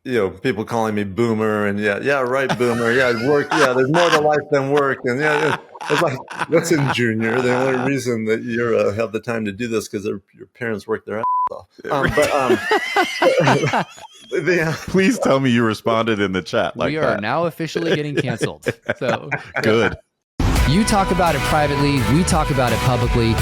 people calling me boomer and yeah, right, boomer. Yeah, work. Yeah, there's more to life than work. And it's like, listen, Junior, the only reason that you have the time to do this because your parents work their ass off. Please tell me you responded in the chat. We are now officially getting canceled. So good. You talk about it privately. We talk about it publicly.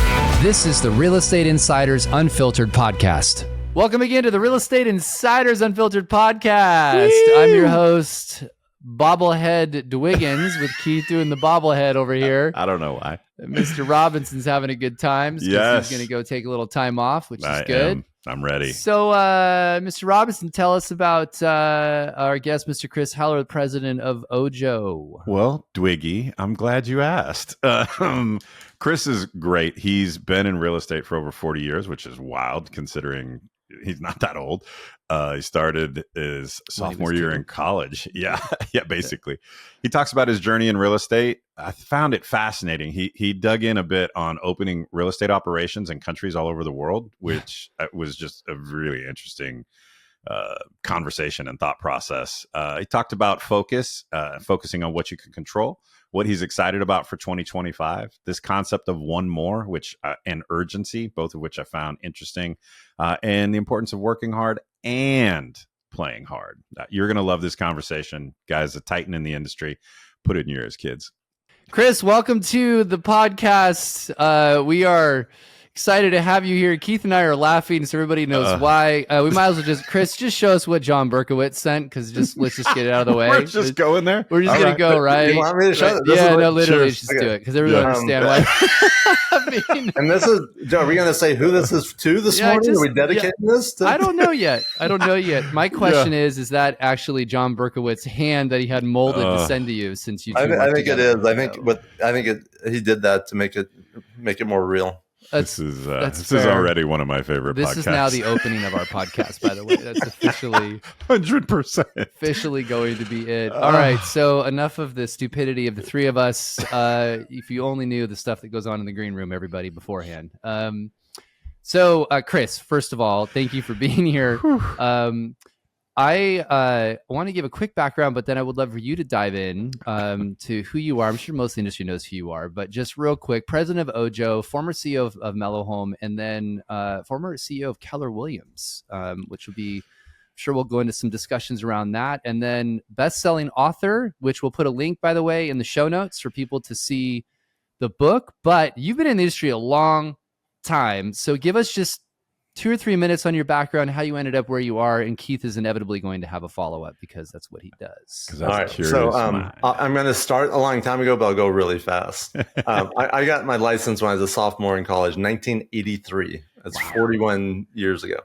This is the Real Estate Insiders Unfiltered podcast. Welcome again to the Real Estate Insiders Unfiltered podcast. Woo! I'm your host, Bobblehead DeWiggins, with Keith doing the bobblehead over here. I don't know why. Mr. Robinson's having a good time. Yes. He's going to go take a little time off, which is good. I'm ready. So, Mr. Robinson, tell us about our guest, Mr. Chris Heller, the president of Ojo. Well, Dwiggy, I'm glad you asked. Chris is great. He's been in real estate for over 40 years, which is wild considering he's not that old. He started his sophomore year in college. Yeah, basically. He talks about his journey in real estate. I found it fascinating. He dug in a bit on opening real estate operations in countries all over the world, which was just a really interesting conversation and thought process. He talked about focusing on what you can control, what he's excited about for 2025, this concept of one more, and urgency, both of which I found interesting, and the importance of working hard and playing hard. You're going to love this conversation. Guys, a titan in the industry. Put it in your ears, kids. Chris, welcome to the podcast. We are excited to have you here. Keith and I are laughing, so everybody knows why. We might as well Chris, show us what John Berkowitz sent, because let's just get it out of the way. We're just going there. We're just going to go, right? You want me to show it? Yeah, no, literally, just do it, because everyone understand why. And this is, Joe, are we going to say who this is to this morning? Are we dedicating this to? I don't know yet. My question is that actually John Berkowitz's hand that he had molded to send to you, since you two I think it is. He did that to make it more real. This is already one of my favorite podcasts. This is now the opening of our podcast, by the way. That's officially 100% officially going to be it. All right, so enough of the stupidity of the three of us. If you only knew the stuff that goes on in the green room, everybody, beforehand. So, Chris, first of all, thank you for being here. I want to give a quick background, but then I would love for you to dive in to who you are. I'm sure most of the industry knows who you are, but just real quick, president of Ojo, former CEO of Mellow Home, and then former CEO of Keller Williams, which will be, I'm sure we'll go into some discussions around that. And then best-selling author, which we'll put a link, by the way, in the show notes for people to see the book. But you've been in the industry a long time. So give us just 2 or 3 minutes on your background, how you ended up where you are, and Keith is inevitably going to have a follow-up because that's what he does. All right, so I'm going to start a long time ago, but I'll go really fast. I got my license when I was a sophomore in college, 1983. That's 41 years ago.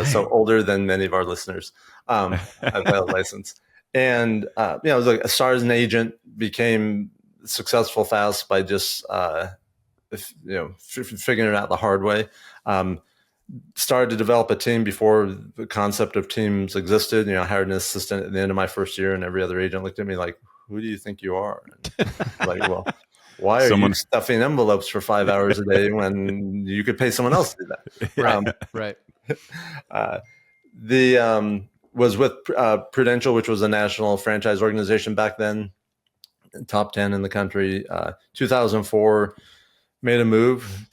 So older than many of our listeners. I got a license. And I was like, I started as an agent, became successful fast by just figuring it out the hard way. Started to develop a team before the concept of teams existed. I hired an assistant at the end of my first year, and every other agent looked at me like, "Who do you think you are?" Like, well, why are you stuffing envelopes for 5 hours a day when you could pay someone else to do that? Right. Was with Prudential, which was a national franchise organization back then, top 10 in the country. 2004. Made a move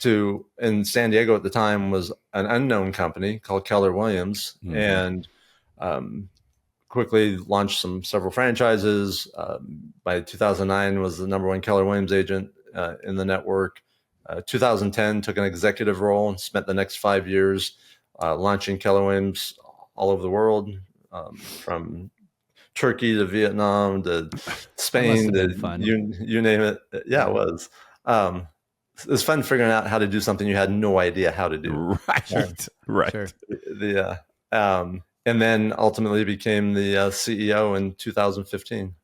in San Diego at the time, was an unknown company called Keller Williams, and quickly launched several franchises. By 2009, was the number one Keller Williams agent in the network. 2010, took an executive role and spent the next 5 years launching Keller Williams all over the world, from Turkey to Vietnam to Spain to you name it. Yeah, it was. It was fun figuring out how to do something you had no idea how to do. Right. Sure. And then ultimately became the CEO in 2015.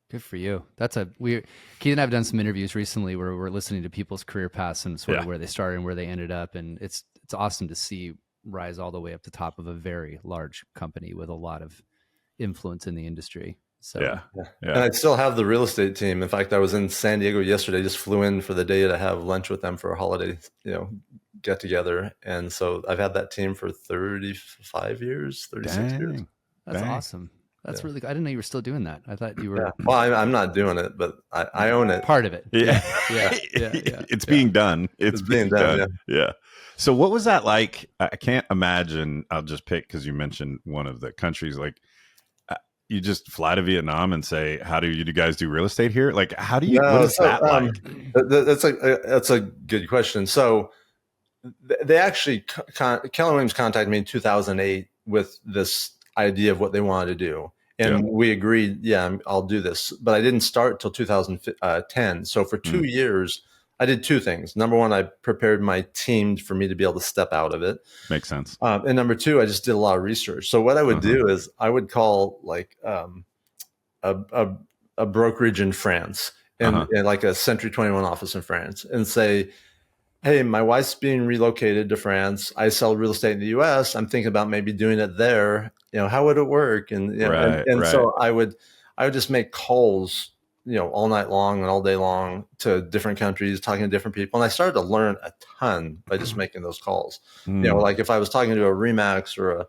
Good for you. Keith and I have done some interviews recently where we're listening to people's career paths and sort of where they started and where they ended up. And it's awesome to see rise all the way up to top of a very large company with a lot of influence in the industry. So, yeah. And I still have the real estate team. In fact, I was in San Diego yesterday, just flew in for the day to have lunch with them for a holiday, get together. And so I've had that team for 35 years, 36 years. That's Dang. awesome. That's Yeah. really good. I didn't know you were still doing that. I thought you were Yeah. Well, I'm not doing it, but I own it. part of it. Yeah. Yeah. It's being done. It's being done. Yeah. So what was that like? I can't imagine. I'll just pick because you mentioned one of the countries. Like you just fly to Vietnam and say, "How do you guys do real estate here?" Like, how do you? What is that like? That's a good question. So they actually Keller Williams contacted me in 2008 with this idea of what they wanted to do, and we agreed, yeah, I'll do this. But I didn't start till 2010. So for 2 years, I did two things. Number one, I prepared my team for me to be able to step out of it. Makes sense. And number two, I just did a lot of research. So what I would do is I would call like a brokerage in France and like a Century 21 office in France and say, hey, my wife's being relocated to France. I sell real estate in the US. I'm thinking about maybe doing it there. How would it work? And, so I would just make calls, all night long and all day long to different countries, talking to different people. And I started to learn a ton by just making those calls. Like if I was talking to a Remax or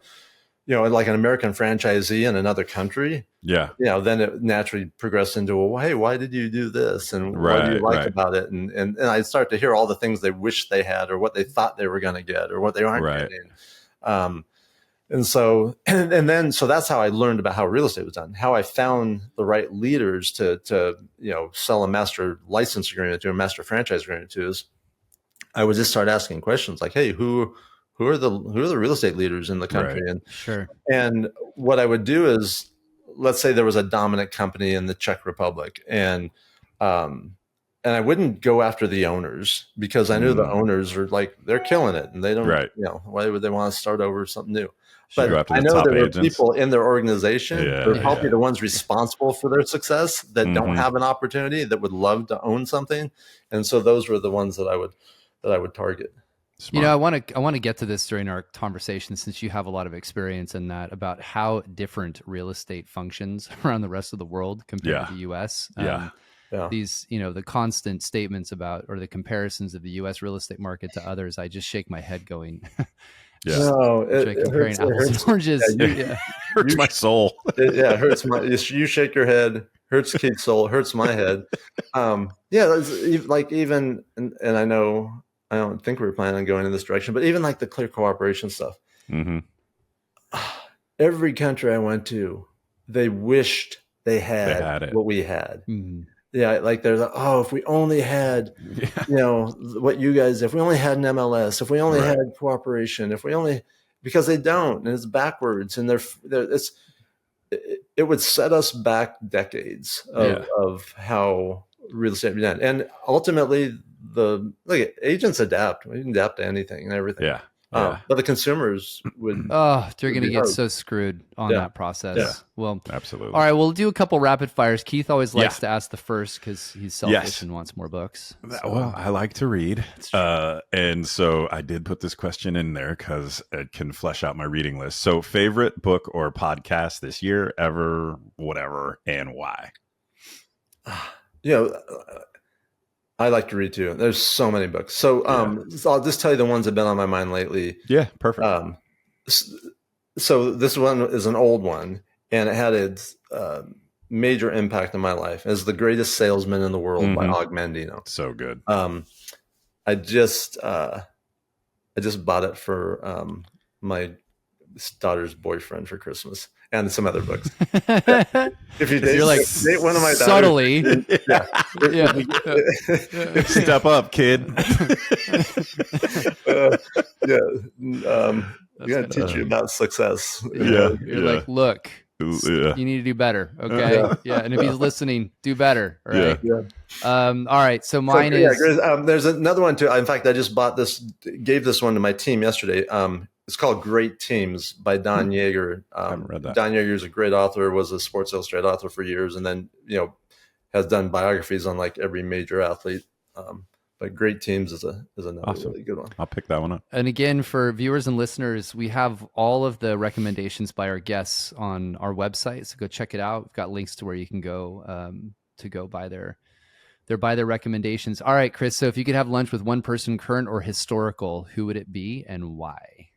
like an American franchisee in another country, then it naturally progressed into, well, hey, why did you do this? And what do you like about it? And I'd start to hear all the things they wish they had or what they thought they were going to get or what they aren't getting. So that's how I learned about how real estate was done, how I found the right leaders to sell a master license agreement to, a master franchise agreement to, is I would just start asking questions like, hey, who are the real estate leaders in the country? And what I would do is, let's say there was a dominant company in the Czech Republic, and I wouldn't go after the owners because I knew the owners are like, they're killing it and they don't, why would they want to start over something new? But I know there were people in their organization, they're probably the ones responsible for their success that don't have an opportunity, that would love to own something. And so those were the ones that I would target. Smart. I want to get to this during our conversation, since you have a lot of experience in that, about how different real estate functions around the rest of the world compared to the US. These, the constant statements about, or the comparisons of the US real estate market to others, I just shake my head going, comparing apples and oranges. Hurts my soul. It hurts you shake your head, hurts Keith's soul, hurts my head. Like even, and I know, I don't think we were planning on going in this direction, but even like the clear cooperation stuff. Every country I went to, they wished they had what we had. Like there's if we only had, what you guys, if we only had an MLS, if we only had cooperation, if we only, because they don't, and it's backwards, and it would set us back decades of how real estate be done. And ultimately, agents adapt. We can adapt to anything and everything. But the consumers would. They're going to get so screwed on that process. Well, absolutely. All right, we'll do a couple rapid fires. Keith always likes to ask the first because he's selfish and wants more books. Well, I like to read. And so I did put this question in there because it can flesh out my reading list. So favorite book or podcast this year, ever, whatever, and why? I like to read too. There's so many books. So, so I'll just tell you the ones that have been on my mind lately. Yeah, perfect. So this one is an old one, and it had its major impact on my life. It's The Greatest Salesman in the World by Og Mandino. So good. I just bought it for my daughter's boyfriend for Christmas, and some other books. If you date, date one of my subtly, step up, kid. We got to teach you about success. You're like, look, you need to do better. Okay. And if he's listening, do better. Right. All right. So mine is. There's another one too. In fact, I just gave this one to my team yesterday. It's called Great Teams by Don Yeager. I haven't read that. Don Yeager is a great author, was a Sports Illustrated author for years, and then, has done biographies on like every major athlete. But Great Teams is another really good one. I'll pick that one up. And again, for viewers and listeners, we have all of the recommendations by our guests on our website. So go check it out. We've got links to where you can go to go buy their recommendations. All right, Chris. So if you could have lunch with one person, current or historical, who would it be and why?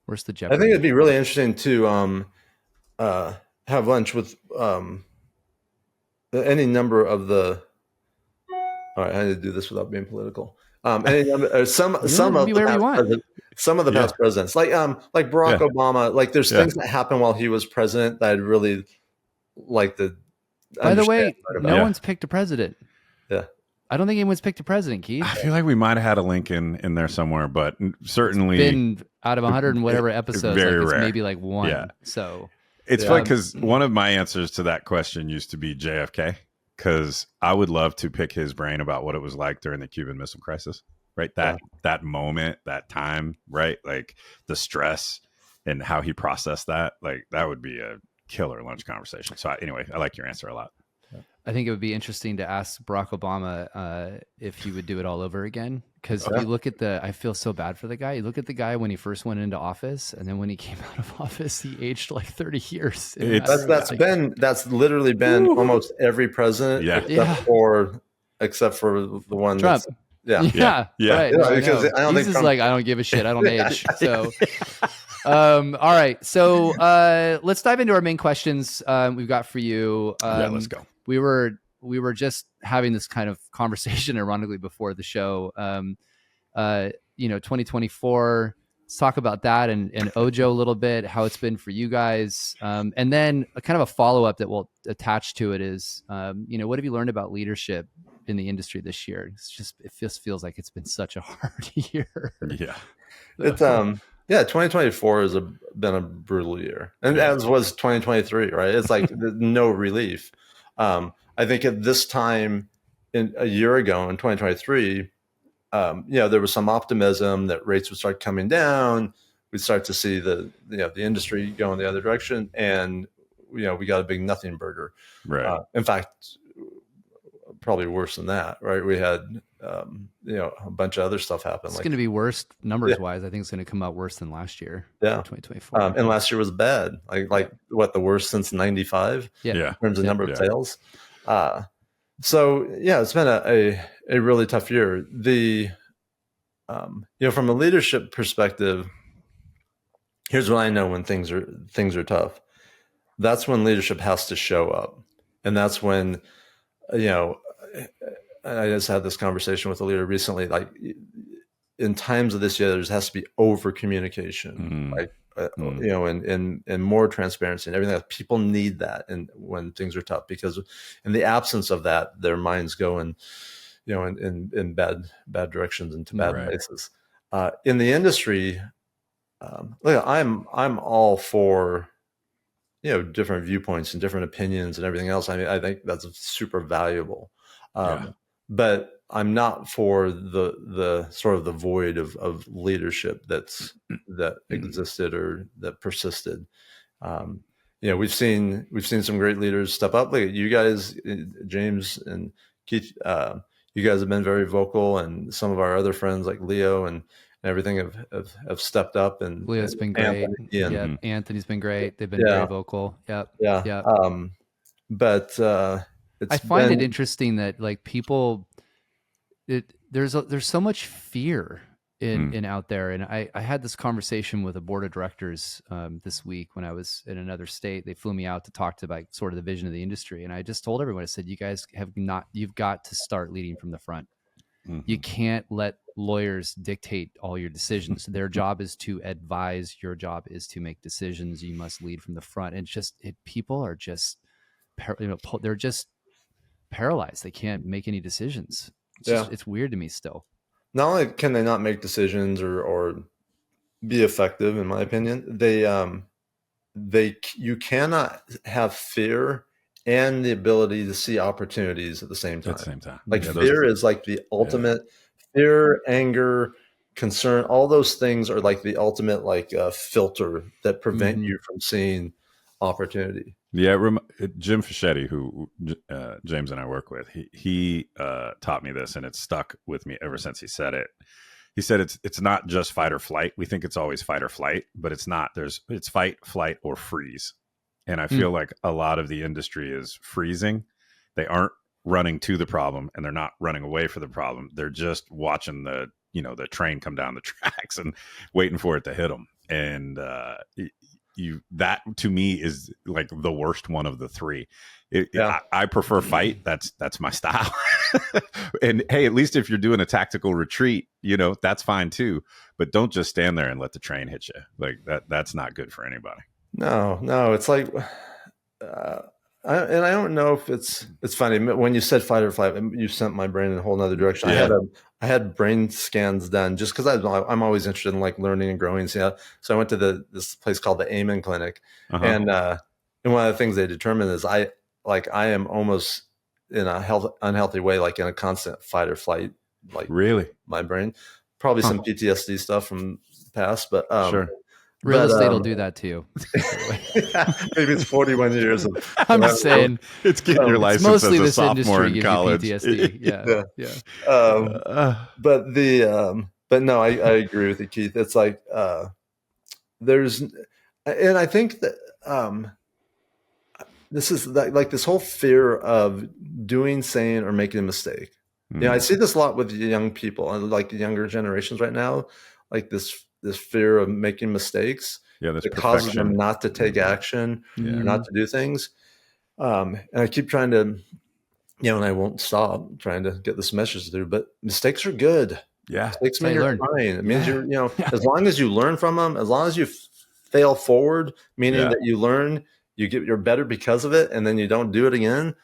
Where's the I think Jeopardy? it'd be really interesting to uh, have lunch with any number of the. All right, I need to do this without being political. Any number, some You some can of be the whatever you past want. presidents, some of the Yeah. past presidents, like Barack Yeah. Obama. Like there's Yeah. things that happened while he was president that I'd really like to By the understand way, better no about. one's picked a president. Yeah. I don't think anyone's picked a president, Keith. I feel like we might have had a link in there somewhere, but certainly Been out of 100 and whatever episodes, very like it's rare. maybe like one. Yeah. So It's Yeah. funny because one of my answers to that question used to be JFK, because I would love to pick his brain about what it was like during the Cuban Missile Crisis, right? That moment, that time, right? Like the stress and how he processed that. Like that would be a killer lunch conversation. So anyway, I like your answer a lot. I think it would be interesting to ask Barack Obama if he would do it all over again. Because if you look at I feel so bad for the guy. You look at the guy when he first went into office, and then when he came out of office, he aged like 30 years. That's literally been almost every president, except for the one Trump. Right. Because I don't think Trump... like, I don't give a shit. I don't age. So, all right. So let's dive into our main questions we've got for you. Let's go. We were just having this kind of conversation, ironically, before the show. 2024. Let's talk about that and Ojo a little bit, how it's been for you guys, and then a kind of a follow up that will attach to it is, what have you learned about leadership in the industry this year? It just feels like it's been such a hard year. Yeah, it's 2024 has been a brutal year, and as was 2023. Right, it's like no relief. I think at this time a year ago in 2023, there was some optimism that rates would start coming down. We'd start to see the industry go in the other direction, and we got a big nothing burger. Right. In fact, probably worse than that. Right. We had a bunch of other stuff happen. It's going to be worse numbers wise. I think it's going to come out worse than last year. Yeah, 2024. And last year was bad. What, the worst since '95? Yeah. In terms of number of sales. So it's been a really tough year. From a leadership perspective, here's what I know when things are tough. That's when leadership has to show up, and that's when I just had this conversation with a leader recently. Like in times of this year, there has to be over communication, and more transparency and everything else. People need that, and when things are tough, because in the absence of that, their minds go in bad directions, into bad places. In the industry, I'm all for different viewpoints and different opinions and everything else. I mean, I think that's super valuable. But I'm not for the sort of the void of leadership that existed or that persisted. We've seen some great leaders step up. Like you guys, James and Keith, you guys have been very vocal, and some of our other friends like Leo and everything have stepped up. And Leo's been great. Anthony's been great. They've been very vocal. Yep. But I find it interesting that like people, there's so much fear in out there. And I had this conversation with a board of directors this week when I was in another state. They flew me out to talk to like sort of the vision of the industry. And I just told everyone, I said, you guys you've got to start leading from the front. Mm-hmm. You can't let lawyers dictate all your decisions. Their job is to advise. Your job is to make decisions. You must lead from the front. And people are just, they're just paralyzed. They can't make any decisions. It's weird to me still. Not only can they not make decisions or be effective, in my opinion, you cannot have fear and the ability to see opportunities at the same time. Like fear is like the ultimate fear, anger, concern. All those things are like the ultimate filter that prevent you from seeing opportunity. Yeah, Jim Fischetti, who James and I work with, he taught me this, and it's stuck with me ever since he said it. He said it's not just fight or flight. We think it's always fight or flight, but it's not. It's fight, flight, or freeze. And I feel like a lot of the industry is freezing. They aren't running to the problem, and they're not running away from the problem. They're just watching the train come down the tracks and waiting for it to hit them. And that to me is like the worst one of the three. I prefer fight. That's my style. And hey, at least if you're doing a tactical retreat, that's fine too. But don't just stand there and let the train hit you. Like that's not good for anybody. No, it's like, and I don't know if it's funny when you said fight or flight, you sent my brain in a whole nother direction. Yeah. I had brain scans done just because I'm always interested in like learning and growing. So I went to this place called the Amen Clinic, and one of the things they determined is I am almost in a unhealthy way, like in a constant fight or flight. Like really, my brain, probably some PTSD stuff from the past, but sure. Real estate will do that too. Yeah, maybe it's 41 years of. I'm just saying, it's getting your license as a sophomore in college. PTSD. Yeah. But no, I agree with you, Keith. It's like and I think that this is like this whole fear of doing, saying, or making a mistake. I see this a lot with young people, like the younger generations right now, like this fear of making mistakes that causes them not to take action or not to do things. And I keep trying to, and I won't stop trying to get this message through, but mistakes are good. Yeah. Mistakes mean you're trying. It means as long as you learn from them, as long as you fail forward, meaning that you learn, you're better because of it, and then you don't do it again.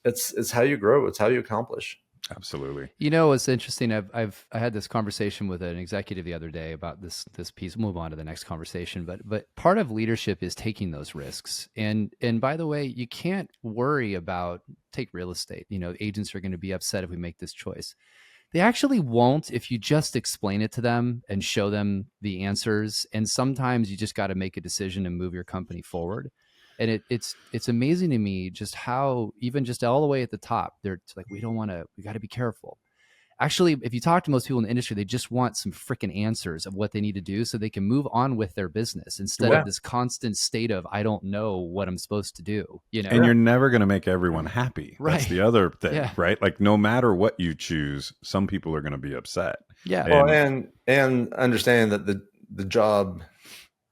It's how you grow. It's how you accomplish. Absolutely. It's interesting. I had this conversation with an executive the other day about this piece. We'll move on to the next conversation, but part of leadership is taking those risks. And by the way, you can't worry about, take real estate. Agents are going to be upset if we make this choice. They actually won't if you just explain it to them and show them the answers. And sometimes you just got to make a decision and move your company forward. And it's amazing to me just how, even just all the way at the top, they're like, we got to be careful. Actually, if you talk to most people in the industry, they just want some freaking answers of what they need to do so they can move on with their business instead of this constant state of, I don't know what I'm supposed to do. And you're never going to make everyone happy. Right. That's the other thing, right? Like no matter what you choose, some people are going to be upset. Yeah. And understanding that the job,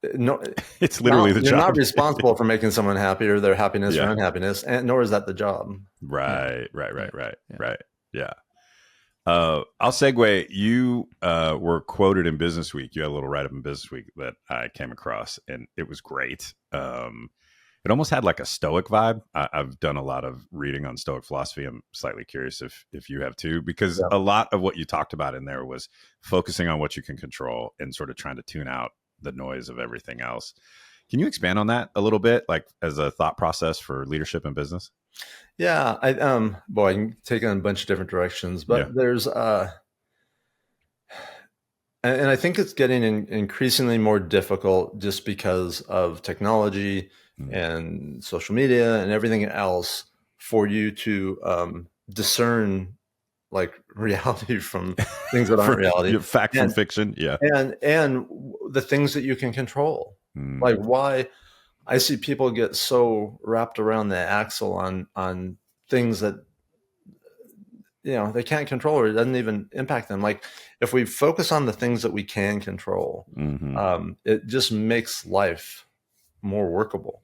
it's literally the job. You're not responsible for making someone happy or their happiness or unhappiness, and nor is that the job. Right. Yeah. I'll segue. You were quoted in Business Week. You had a little write-up in Business Week that I came across, and it was great. It almost had like a Stoic vibe. I've done a lot of reading on Stoic philosophy. I'm slightly curious if you have too, because a lot of what you talked about in there was focusing on what you can control and sort of trying to tune out the noise of everything else. Can you expand on that a little bit, like as a thought process for leadership and business? Yeah, I can take it in a bunch of different directions, but there's and I think it's getting increasingly more difficult just because of technology and social media and everything else for you to discern like reality from things that aren't reality, fact from fiction, and the things that you can control. Like why I see people get so wrapped around the axle on things that they can't control or it doesn't even impact them. Like if we focus on the things that we can control, it just makes life more workable.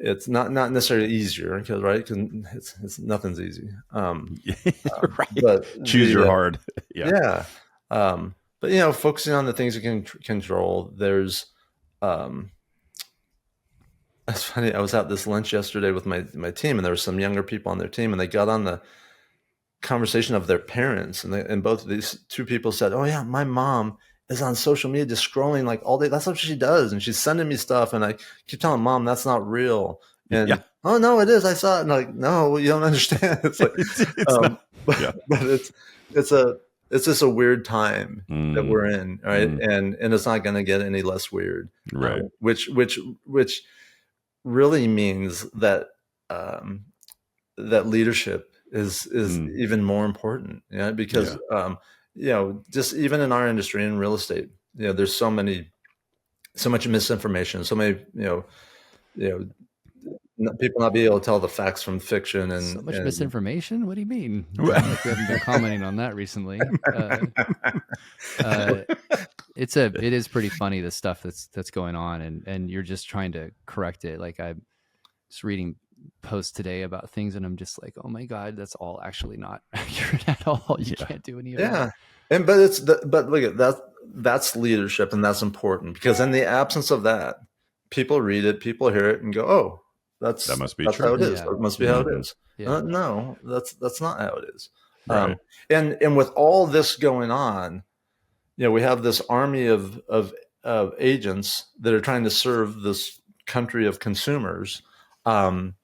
It's not necessarily easier because it's nothing's easy. Right. But choose your hard. But focusing on the things you can control. There's it's funny. I was at this lunch yesterday with my team, and there were some younger people on their team, and they got on the conversation of their parents, and both of these two people said, "Oh yeah, my mom is on social media just scrolling like all day. That's what she does. And she's sending me stuff. And I keep telling Mom, that's not real. And oh no, it is. I saw it. And like, no, you don't understand. It's like, but it's just a weird time that we're in. Right. And it's not going to get any less weird. Right. Which really means that, that leadership is even more important. Yeah. Because, just even in our industry, in real estate, there's so much misinformation, so many, people not be able to tell the facts from fiction, and so much and misinformation. What do you mean? Like we haven't been commenting on that recently. It is pretty funny, the stuff that's going on, and you're just trying to correct it. Like I'm just reading posts today about things, and I'm just like, oh my god, that's all actually not accurate at all. You can't do any of that. And but look at that. That's leadership, and that's important, because in the absence of that, people read it, people hear it, and go, "Oh, that must be true. How it is. It must be how it is." Yeah. No, that's not how it is. Right. And with all this going on, we have this army of agents that are trying to serve this country of consumers, and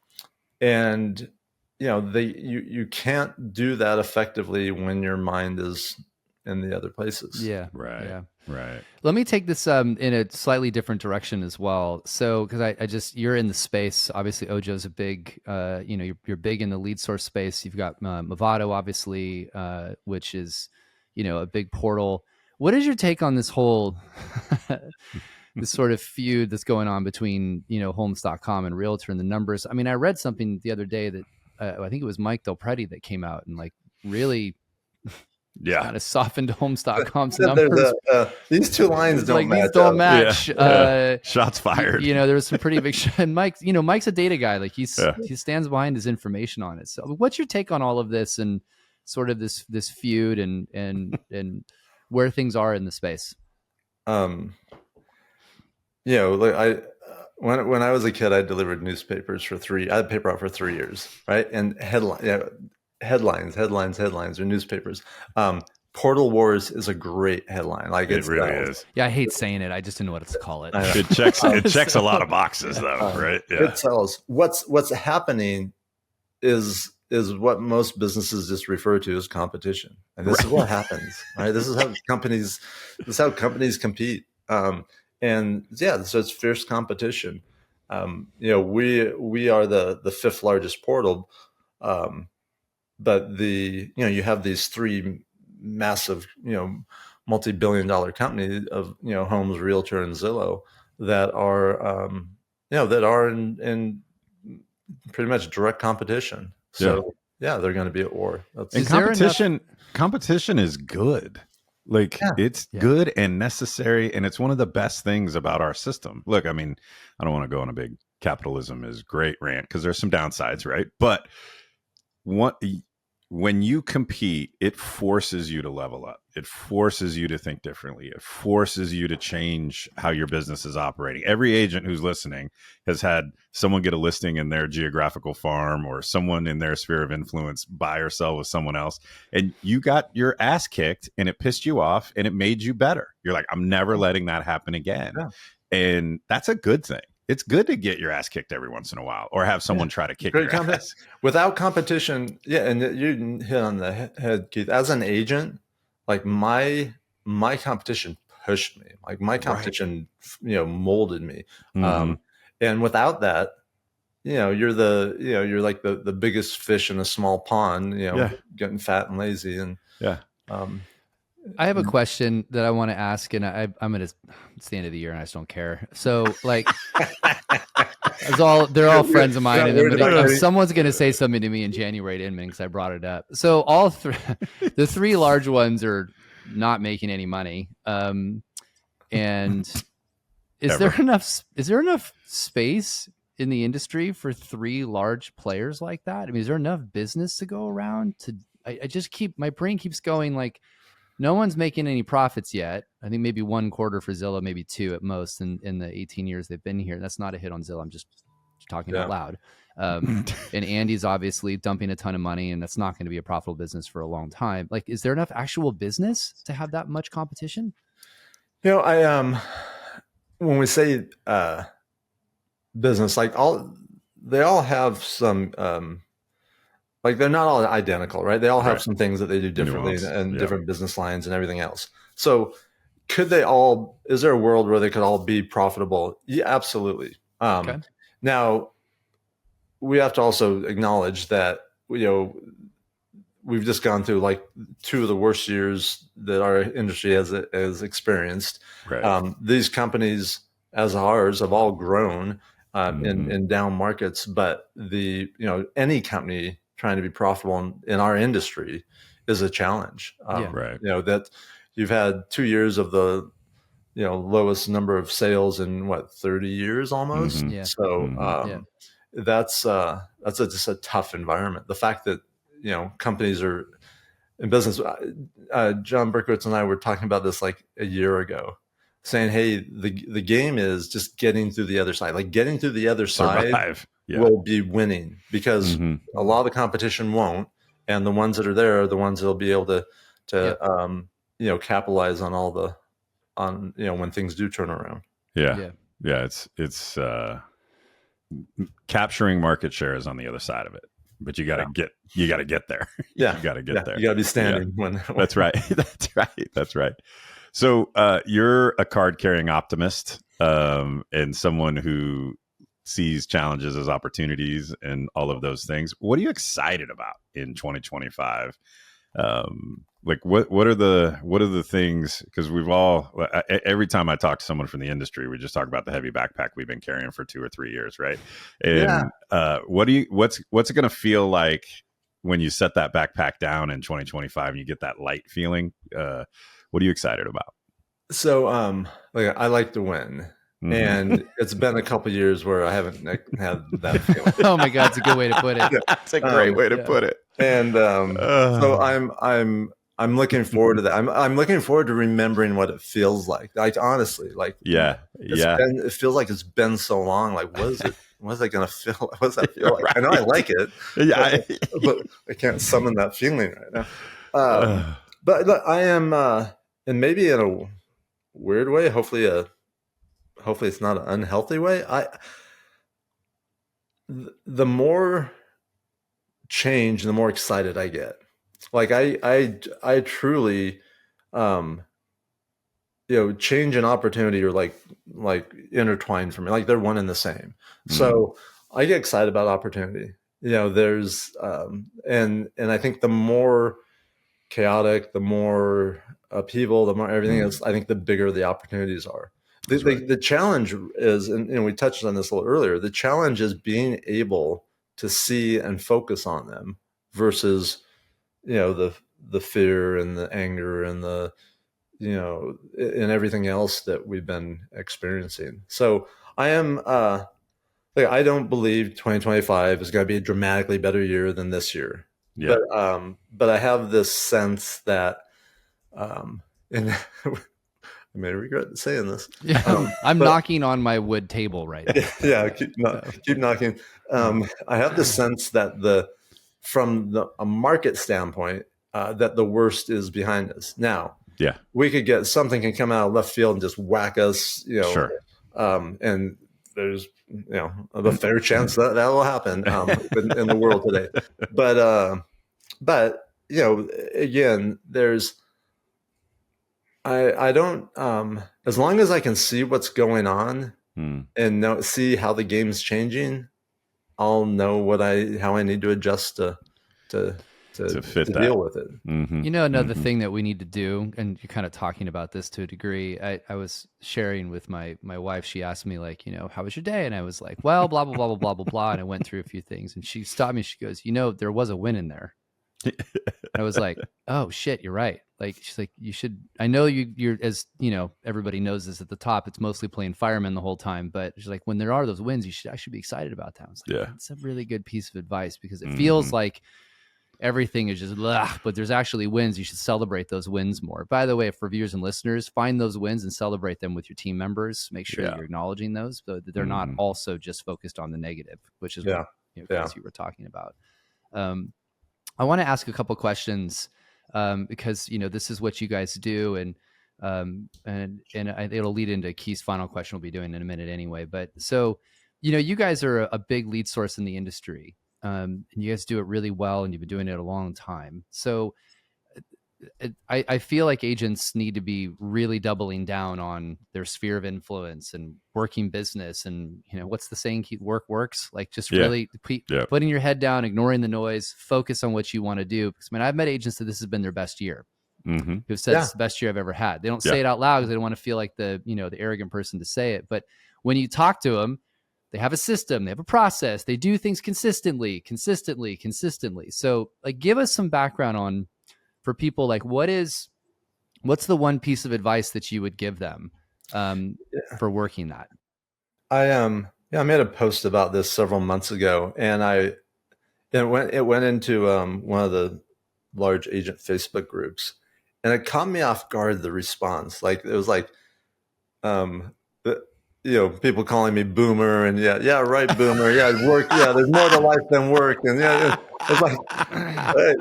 you can't do that effectively when your mind is in the other places. Yeah. Right. Yeah. Right. Let me take this in a slightly different direction as well. So, because you're in the space, obviously Ojo's a big, you're big in the lead source space. You've got Movado, obviously, which is, a big portal. What is your take on this whole, this sort of feud that's going on between, Homes.com and Realtor and the numbers? I mean, I read something the other day that I think it was Mike Del Prete that came out and like really kind of softened Homes.com's numbers. These two lines don't match. These don't match. Yeah. Shots fired. There was some pretty big and Mike, Mike's a data guy. Like he stands behind his information on it. So what's your take on all of this and sort of this feud and where things are in the space? When I was a kid, I delivered newspapers I had paper out for 3 years, right? And headlines or newspapers. Portal Wars is a great headline. Like it really is. Yeah, I hate saying it. I just didn't know what to call it. It checks a lot of boxes though, right? Yeah. It sells. What's happening is what most businesses just refer to as competition. And this is what happens, right? This is how companies compete. And yeah, so it's fierce competition. We are the fifth largest portal. But you have these three massive, multi-billion-dollar companies of, Homes, Realtor, and Zillow that are, in pretty much direct competition. So they're going to be at war. Competition is good. Like it's good and necessary, and it's one of the best things about our system. Look, I mean, I don't want to go on a big capitalism is great rant because there's some downsides, right? But when you compete, it forces you to level up. It forces you to think differently. It forces you to change how your business is operating. Every agent who's listening has had someone get a listing in their geographical farm or someone in their sphere of influence buy or sell with someone else. And you got your ass kicked and it pissed you off and it made you better. You're like, I'm never letting that happen again. Yeah. And that's a good thing. It's good to get your ass kicked every once in a while or have someone try to kick your ass. Without competition, and you hit on the head, Keith. As an agent, like my competition pushed me. Like my competition, molded me. Mm-hmm. And without that, you're like the biggest fish in a small pond, getting fat and lazy. And I have a question that I want to ask, and I'm gonna. It's the end of the year, and I just don't care. So, like, they're all friends of mine, and someone's gonna say something to me in January to Inman because I brought it up. So, the three large ones are not making any money. And is there enough space in the industry for three large players like that? I mean, is there enough business to go around? My brain keeps going like. No one's making any profits yet. I think maybe one quarter for Zillow, maybe two at most in the 18 years they've been here. That's not a hit on Zillow. I'm just talking out loud. And Andy's obviously dumping a ton of money, and that's not going to be a profitable business for a long time. Like, is there enough actual business to have that much competition? When we say business, they all have some. Like they're not all identical, right? They all have some things that they do differently and different business lines and everything else. So is there a world where they could all be profitable? Yeah, absolutely. Okay. Now we have to also acknowledge that, we've just gone through like two of the worst years that our industry has experienced. Right. These companies as ours have all grown. in down markets. But any company trying to be profitable in our industry is a challenge. Right. That you've had 2 years of the lowest number of sales in 30 years almost. Yeah. So that's just a tough environment. The fact that companies are in business. John Berkowitz and I were talking about this like a year ago, saying, "Hey, the game is just getting through the other side. Like getting through the other side Survive. will be winning because a lot of the competition won't, and the ones that are there are the ones that'll be able to capitalize on when things do turn around." Yeah. It's capturing market share is on the other side of it, but you got to get there. Yeah, you got to get there. You got to be standing when. That's right. That's right. So you're a card carrying optimist and someone who sees challenges as opportunities and all of those things. What are you excited about in 2025? Like what are the things, because we've all, every time I talk to someone from the industry, we just talk about the heavy backpack we've been carrying for 2 or 3 years, right? And what's it going to feel like when you set that backpack down in 2025 and you get that light feeling? What are you excited about? So I like to win. And it's been a couple of years where I haven't had that feeling. Oh my God, it's a good way to put it. That's a great way to put it. And so I'm looking forward to that. I'm looking forward to remembering what it feels like. Like honestly, like it feels like it's been so long. Like what is it? What is that gonna feel? What does that feel like? Right. I know I like it, but I can't summon that feeling right now. But look, I am, and maybe in a weird way, hopefully it's not an unhealthy way. The more change, the more excited I get. Like I truly, change and opportunity are like intertwined for me. Like they're one and the same. So I get excited about opportunity. There's and I think the more chaotic, the more upheaval, the more everything is. I think the bigger the opportunities are. The challenge is, and we touched on this a little earlier. The challenge is being able to see and focus on them versus the fear and the anger and the and everything else that we've been experiencing. So I am I don't believe 2025 is going to be a dramatically better year than this year. Yeah. But I have this sense that and I may regret saying this. I'm knocking on my wood table right now. Yeah, keep knocking. I have the sense that from a market standpoint, that the worst is behind us. Now, we could get something can come out of left field and just whack us, Sure. And there's a fair chance that will happen in the world today. But again, there's. I don't as long as I can see what's going on and see how the game's changing, I'll know how I need to adjust to deal with it. Another thing that we need to do, and you're kind of talking about this to a degree. I was sharing with my wife. She asked me like, how was your day? And I was like, well, blah blah blah blah blah blah blah. And I went through a few things, and she stopped me. She goes, there was a win in there. I was like, oh shit, you're right. Like she's like, you should. I know you're as everybody knows this at the top. It's mostly playing fireman the whole time, but she's like, when there are those wins, I should be excited about that. I was like, that's a really good piece of advice because it feels like everything is just but there's actually wins. You should celebrate those wins more. By the way, for viewers and listeners, find those wins and celebrate them with your team members. Make sure that you're acknowledging those, so that they're not also just focused on the negative, which is what you were talking about. I want to ask a couple questions because this is what you guys do, and it'll lead into Keith's final question we'll be doing in a minute anyway. But so you guys are a big lead source in the industry, and you guys do it really well, and you've been doing it a long time. So I feel like agents need to be really doubling down on their sphere of influence and working business. And, what's the saying? Work works. Like just really putting your head down, ignoring the noise, focus on what you want to do. Because I've met agents that this has been their best year. Who've said it's the best year I've ever had. They don't say it out loud because they don't want to feel like the arrogant person to say it. But when you talk to them, they have a system, they have a process, they do things consistently. So like, give us some background on, for people, like what's the one piece of advice that you would give them for working that? I made a post about this several months ago, and it went into one of the large agent Facebook groups, and it caught me off guard, the response. Like, it was like, people calling me boomer, and yeah, right, boomer, yeah, work, yeah, there's more to life than work, and it's like, hey,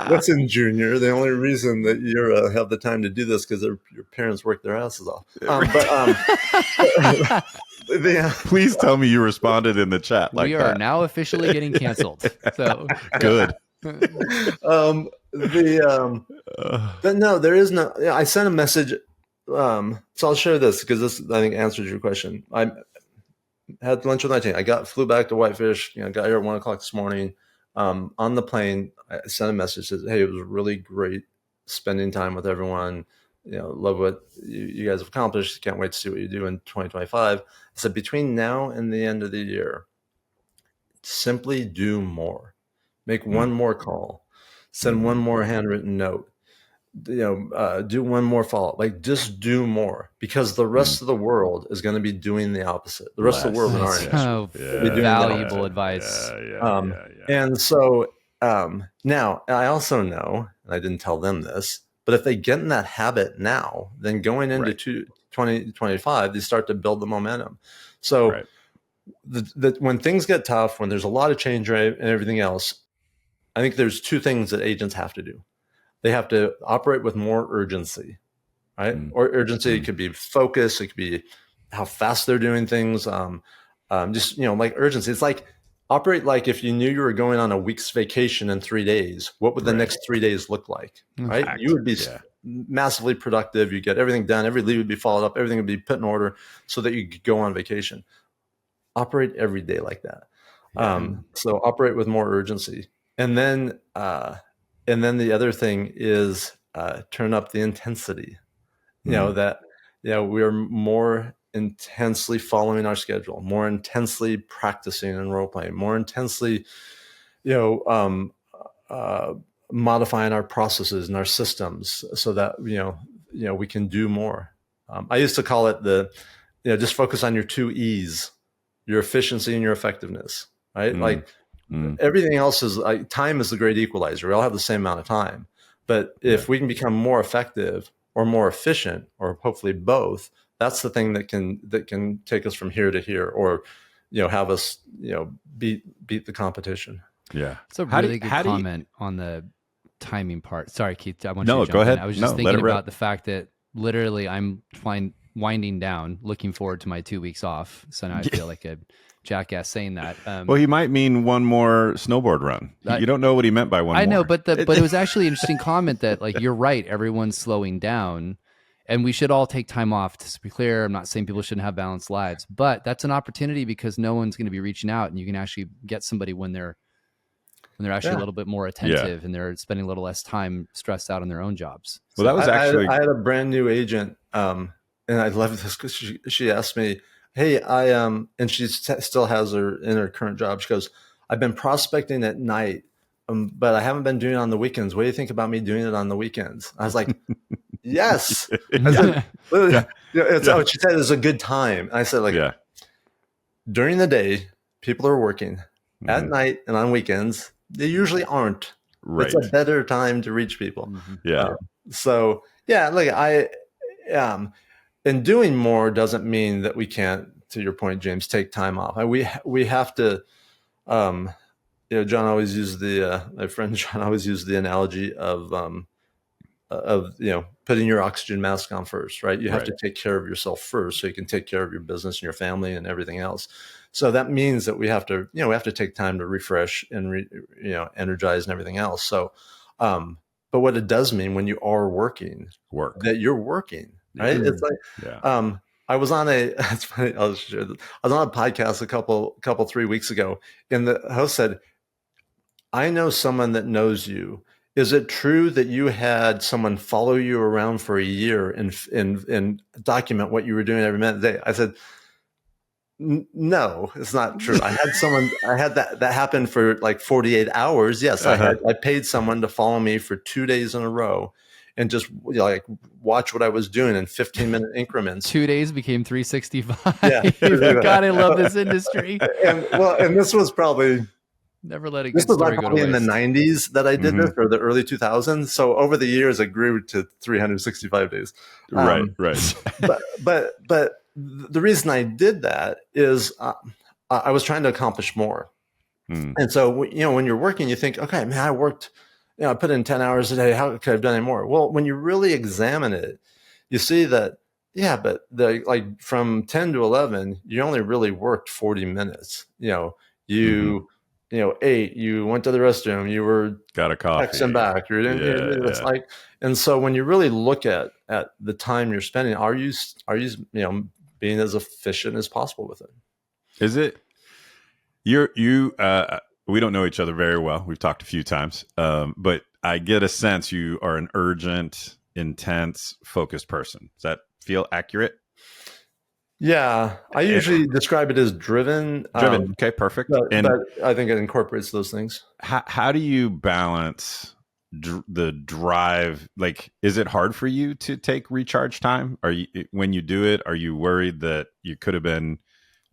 listen, Junior, the only reason that you have the time to do this because your parents work their asses off. Please tell me you responded in the chat. Like, we are now officially getting canceled. So good. No, there is no. I sent a message. So I'll share this because this, I think, answers your question. I had lunch with my team. Flew back to Whitefish. Got here at 1:00 this morning. On the plane, I sent a message that says, "Hey, it was really great spending time with everyone. Love what you guys have accomplished. Can't wait to see what you do in 2025." I said, between now and the end of the year, simply do more. Make one more call. Send one more handwritten note. Do one more follow-up. Like, just do more, because the rest of the world is going to be doing the opposite. The rest of the world in our industry, valuable advice. And so now I also know, and I didn't tell them this, but if they get in that habit now, then going into 2025, they start to build the momentum. So when things get tough, when there's a lot of change and everything else, I think there's two things that agents have to do. They have to operate with more urgency, right? Or urgency, it could be focus, it could be how fast they're doing things. Just, like urgency. It's like, operate like if you knew you were going on a week's vacation in 3 days, what would the next 3 days look like, right? Fact. You would be massively productive. You get everything done. Every lead would be followed up. Everything would be put in order so that you could go on vacation. Operate every day like that. So operate with more urgency. And then the other thing is turn up the intensity. We are more intensely following our schedule, more intensely practicing and role playing, more intensely, modifying our processes and our systems so that we can do more. I used to call it just focus on your 2 E's, your efficiency and your effectiveness. Right, everything else is time is the great equalizer. We all have the same amount of time, but if we can become more effective or more efficient, or hopefully both, that's the thing that can take us from here to here, or have us beat the competition. Yeah, it's a really good comment on the timing part. Sorry, Keith, I want you to jump go ahead. in. I was just thinking about the fact that literally I'm winding down, looking forward to my 2 weeks off. So now I feel like a jackass saying that. Well, he might mean one more snowboard run. You don't know what he meant by one more. I know, but it was actually an interesting comment that, like, you're right, everyone's slowing down, and we should all take time off. To be clear, I'm not saying people shouldn't have balanced lives, but that's an opportunity because no one's going to be reaching out, and you can actually get somebody when they're actually a little bit more attentive and they're spending a little less time stressed out on their own jobs. Well, that was actually... I had a brand new agent, and I love this because she asked me, "Hey, and she still has her current job. She goes, I've been prospecting at night, but I haven't been doing it on the weekends. What do you think about me doing it on the weekends?" I was like, "Yes." I said, she said it's a good time. And I said, during the day, people are working. At night and on weekends, they usually aren't. Right. It's a better time to reach people. And doing more doesn't mean that we can't, to your point, James, take time off. We have to, John always used my friend John always used the analogy of putting your oxygen mask on first, right? You have to take care of yourself first so you can take care of your business and your family and everything else. So that means that we have to take time to refresh and energize and everything else. So, but what it does mean when you are working, that you're working, right? It's like, I was on it's funny, I'll share this. I was on a podcast a couple 3 weeks ago, and the host said, "I know someone that knows you. Is it true that you had someone follow you around for a year and document what you were doing every minute of the day?" I said, No, it's not true. I had that happen for like 48 hours. Yes, I paid someone to follow me for 2 days in a row and just like watch what I was doing in 15-minute increments. 2 days became 365. Yeah. God, I love this industry. And this was probably never let a this good was story like go to probably in the waste. 90s that I did this, or the early 2000s. So over the years, it grew to 365 days. Right. But the reason I did that is I was trying to accomplish more. And so, when you're working, you think, okay, man, I worked, I put in 10 hours a day. How could I have done any more? Well, when you really examine it, you see that, yeah, but like from 10 to 11, you only really worked 40 minutes. You ate, you went to the restroom, you were got a coffee, texting back. It's like, and so when you really look at the time you're spending, are you being as efficient as possible with it? Is it we don't know each other very well. We've talked a few times, but I get a sense you are an urgent, intense, focused person. Does that feel accurate? Yeah, I usually describe it as driven. Okay, perfect. But I think it incorporates those things. How do you balance the drive? Like, is it hard for you to take recharge time? When you do it, are you worried that you could have been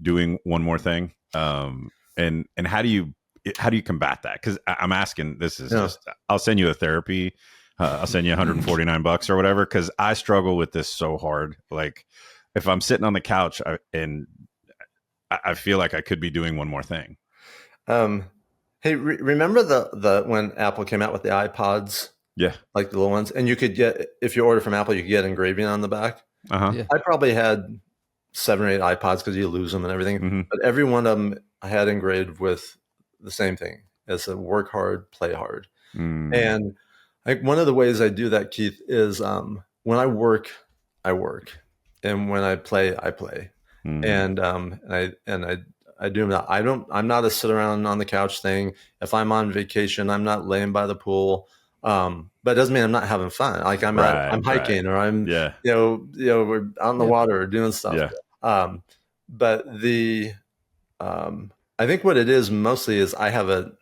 doing one more thing? And how do you combat that? Because I'm asking, this is just, I'll send you a therapy. I'll send you $149 or whatever, because I struggle with this so hard. Like, if I'm sitting on the couch and I feel like I could be doing one more thing. Hey, remember the when Apple came out with the iPods? Yeah, like the little ones, and you could get, if you order from Apple, you could get engraving on the back. Yeah. I probably had 7 or 8 iPods because you lose them and everything, but every one of them I had engraved with the same thing: it's a work hard, play hard. And like one of the ways I do that, Keith, is when I work, and when I play, I play. And I do that. I'm not a sit around on the couch thing. If I'm on vacation, I'm not laying by the pool. But it doesn't mean I'm not having fun. Like I'm hiking, or I'm we're out in the water or doing stuff. But I think what it is mostly is I have a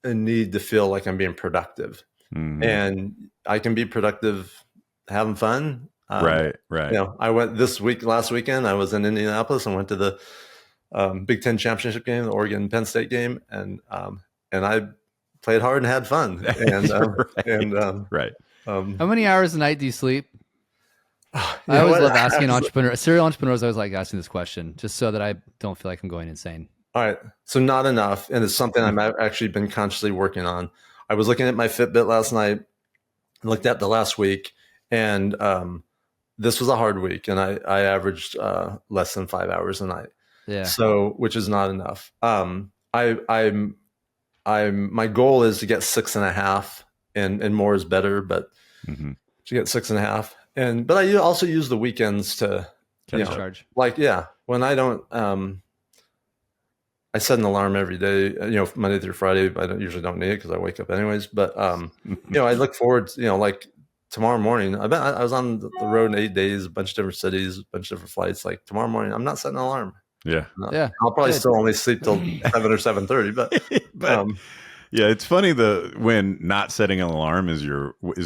need to feel like I'm being productive, and I can be productive having fun. Right. I went last weekend, I was in Indianapolis and went to the Big Ten championship game, the Oregon-Penn State game. And I played hard and had fun. And, right. How many hours a night do you sleep? I always love asking serial entrepreneurs. I always like asking this question just so that I don't feel like I'm going insane. All right. So not enough. And it's something I've actually been consciously working on. I was looking at my Fitbit last night, looked at the last week, and this was a hard week. And I averaged less than 5 hours a night. Yeah. So, which is not enough. My goal is to get 6.5, and more is better, but to get 6.5. But I also use the weekends to charge. When I don't, I set an alarm every day, Monday through Friday. I usually don't need it because I wake up anyways. But, I look forward to, like tomorrow morning, I was on the road in 8 days, a bunch of different cities, a bunch of different flights. Like tomorrow morning, I'm not setting an alarm. Yeah. I'll probably still only sleep till 7 or 7:30, but yeah, it's funny when not setting an alarm is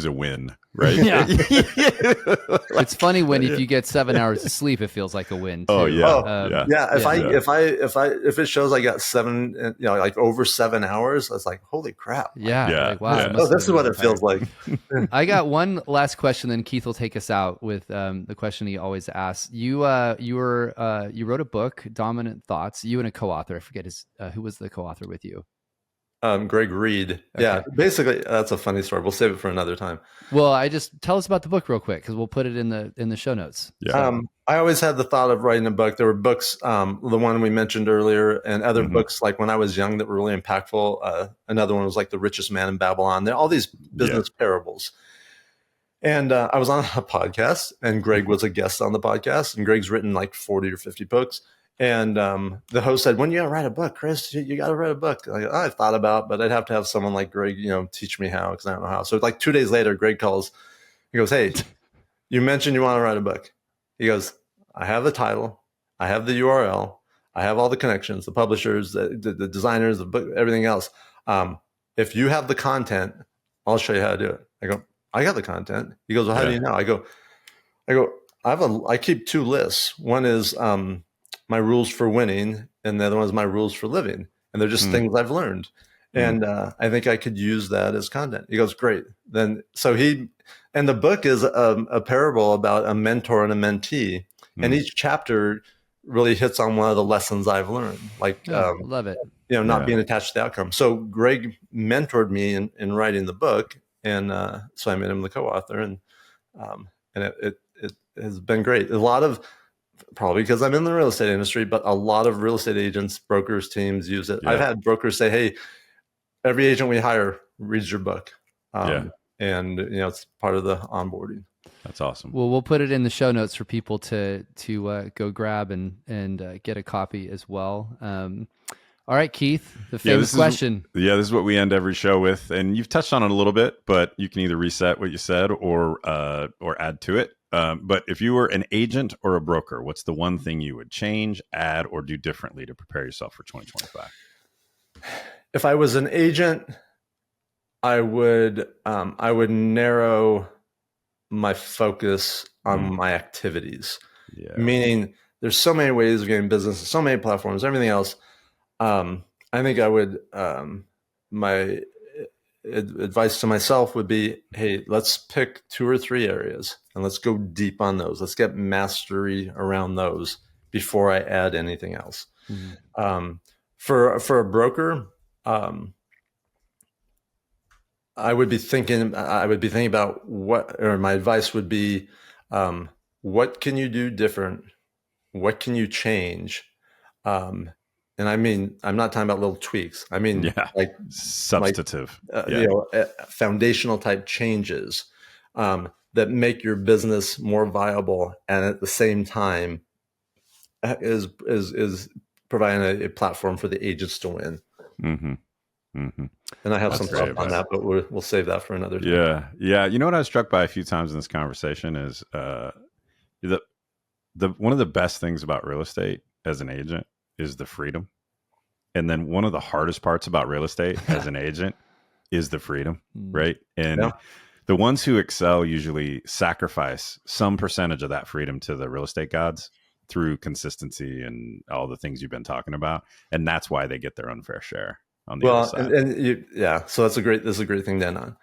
a win, right? Yeah. It's funny when if you get 7 hours of sleep, it feels like a win too. Oh yeah. If it shows I got 7, like over 7 hours, I was like, holy crap. Yeah. Like, wow. Yeah. This is what it feels like. I got one last question, then Keith will take us out with the question he always asks. You wrote a book, Dominant Thoughts. You and a co-author. I forget who was the co-author with you. Greg Reed. Okay. Yeah, basically that's a funny story. We'll save it for another time. Well, tell us about the book real quick because we'll put it in the show notes. Yeah. I always had the thought of writing a book. There were books, the one we mentioned earlier, and other books like when I was young that were really impactful. Another one was like The Richest Man in Babylon. They're all these business parables. And I was on a podcast, and Greg was a guest on the podcast, and Greg's written like 40 or 50 books. And the host said, when you got to write a book, Chris, you got to write a book. I've thought about, but I'd have to have someone like Greg, teach me how, because I don't know how. So like 2 days later, Greg calls. He goes, hey, you mentioned you want to write a book. He goes, I have the title. I have the URL. I have all the connections, the publishers, the designers, the book, everything else. If you have the content, I'll show you how to do it. I go, I got the content. He goes, well, how do you know? I go, I keep 2 lists. One is my rules for winning, and the other one is my rules for living. And they're just things I've learned. And I think I could use that as content. He goes, great. Then, and the book is a parable about a mentor and a mentee. And each chapter really hits on one of the lessons I've learned. Like, love it. Not being attached to the outcome. So Greg mentored me in writing the book. And so I made him the co-author, and it has been great. A lot of, probably because I'm in the real estate industry, but a lot of real estate agents, brokers, teams use it. Yeah. I've had brokers say, hey, every agent we hire reads your book. And it's part of the onboarding. That's awesome. Well, we'll put it in the show notes for people to go grab and get a copy as well. All right, Keith, the famous question. This is what we end every show with, and you've touched on it a little bit, but you can either reset what you said or add to it. But if you were an agent or a broker, what's the one thing you would change, add, or do differently to prepare yourself for 2025? If I was an agent, I would narrow my focus on my activities. Yeah. Meaning, there's so many ways of getting business, so many platforms, everything else. I think I would, my advice to myself would be, hey, let's pick 2 or 3 areas and let's go deep on those. Let's get mastery around those before I add anything else. Mm-hmm. For a broker, I would be thinking about my advice would be, what can you do different? What can you change? And I mean, I'm not talking about little tweaks. I mean, like substantive, foundational type changes that make your business more viable, and at the same time is providing a platform for the agents to win. Mm-hmm. Mm-hmm. And I have some thoughts on that, but we'll save that for another time. Yeah. You know what I was struck by a few times in this conversation is the one of the best things about real estate as an agent is the freedom. And then one of the hardest parts about real estate as an agent is the freedom, right? And the ones who excel usually sacrifice some percentage of that freedom to the real estate gods through consistency and all the things you've been talking about. And that's why they get their unfair share on the other side. So this is a great thing to end on.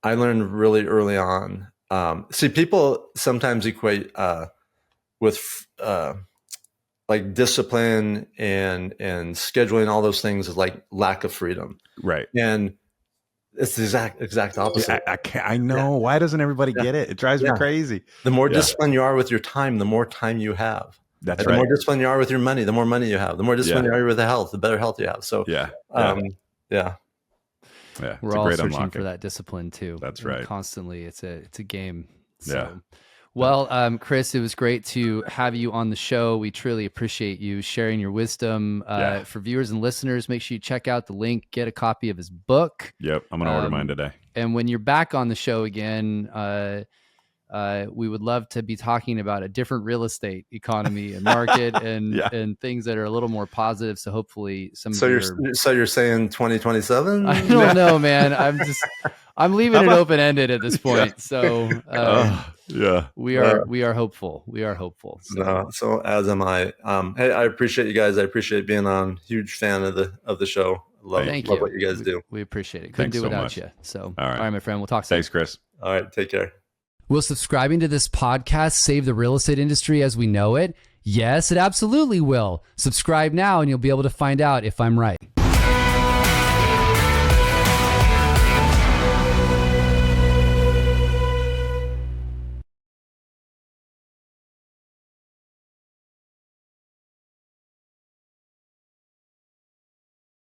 I learned really early on. People sometimes equate with like discipline and scheduling, all those things, is like lack of freedom. Right. And it's the exact opposite. I know. Yeah. Why doesn't everybody get it? It drives me crazy. The more disciplined you are with your time, the more time you have. That's right. The more disciplined you are with your money, the more money you have. The more disciplined you are with the health, the better health you have. So we're all searching for that discipline too. That's right. Constantly. It's a game. So. Well, Chris, it was great to have you on the show. We truly appreciate you sharing your wisdom. For viewers and listeners, make sure you check out the link, get a copy of his book. Yep, I'm going to order mine today. And when you're back on the show again, we would love to be talking about a different real estate economy and market and things that are a little more positive. So hopefully So you're saying 2027? I don't know, man. I'm leaving it open-ended at this point. So we are hopeful. We are hopeful. So as am I. Hey, I appreciate you guys. I appreciate being on. Huge fan of the show. Love what you guys do. We appreciate it. Couldn't do without you. So all right, my friend. We'll talk soon. Thanks, Chris. All right, take care. Will subscribing to this podcast save the real estate industry as we know it? Yes, it absolutely will. Subscribe now and you'll be able to find out if I'm right.